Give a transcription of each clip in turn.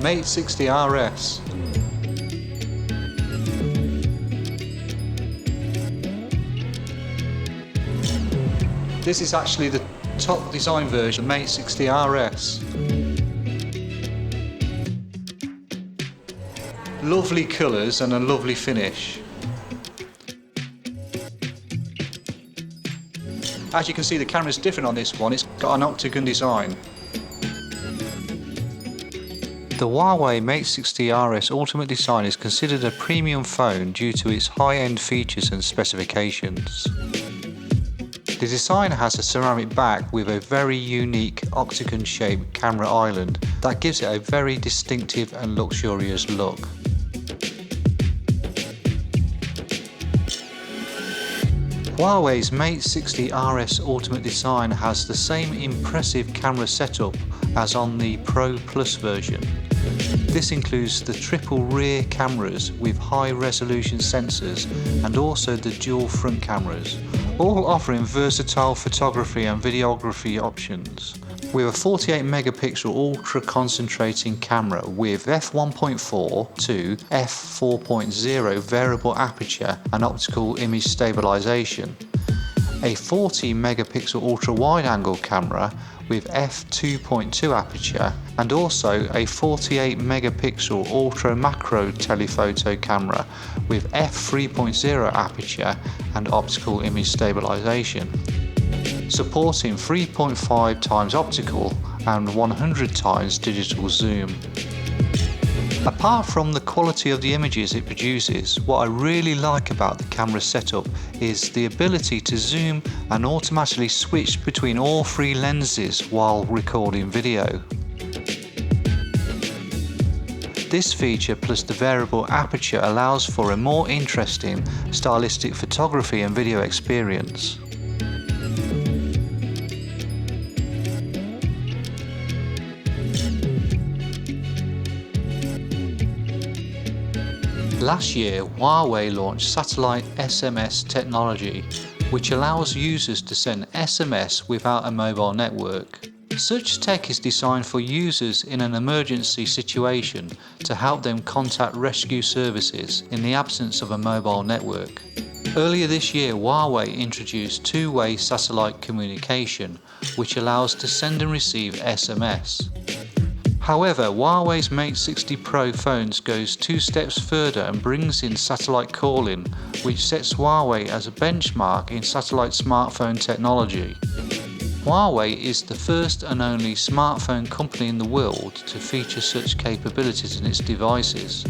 Mate60 RS. This is actually the top design version of Mate60 RS. Lovely colours and a lovely finish. As you can see, the camera's different on this one, it's got an octagon design. The Huawei Mate60 RS Ultimate design is considered a premium phone due to its high-end features and specifications. The design has a ceramic back with a very unique octagon-shaped camera island that gives it a very distinctive and luxurious look. Huawei's Mate60 RS Ultimate design has the same impressive camera setup as on the Pro Plus version. This includes the triple rear cameras with high resolution sensors and also the dual front cameras, all offering versatile photography and videography options. With a 48 megapixel ultra concentrating camera with f1.4 to f4.0 variable aperture and optical image stabilization, a 40 megapixel ultra wide angle camera with f2.2 aperture, and also a 48 megapixel ultra macro telephoto camera with f3.0 aperture and optical image stabilization, supporting 3.5 times optical and 100 times digital zoom. Apart from the quality of the images it produces, what I really like about the camera setup is the ability to zoom and automatically switch between all three lenses while recording video. This feature plus the variable aperture allows for a more interesting, stylistic photography and video experience. Last year, Huawei launched satellite SMS technology, which allows users to send SMS without a mobile network. Such tech is designed for users in an emergency situation to help them contact rescue services in the absence of a mobile network. Earlier this year, Huawei introduced two-way satellite communication, which allows to send and receive SMS. However, Huawei's Mate60 Pro phones goes two steps further and brings in satellite calling, which sets Huawei as a benchmark in satellite smartphone technology. Huawei is the first and only smartphone company in the world to feature such capabilities in its devices.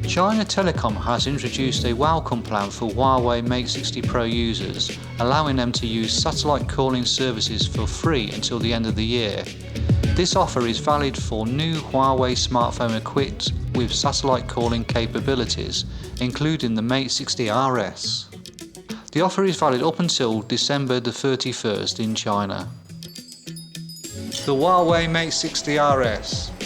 China Telecom has introduced a welcome plan for Huawei Mate60 Pro users, allowing them to use satellite calling services for free until the end of the year. This offer is valid for new Huawei smartphone equipped with satellite calling capabilities, including the Mate60 RS. The offer is valid up until December the 31st in China. The Huawei Mate60 RS.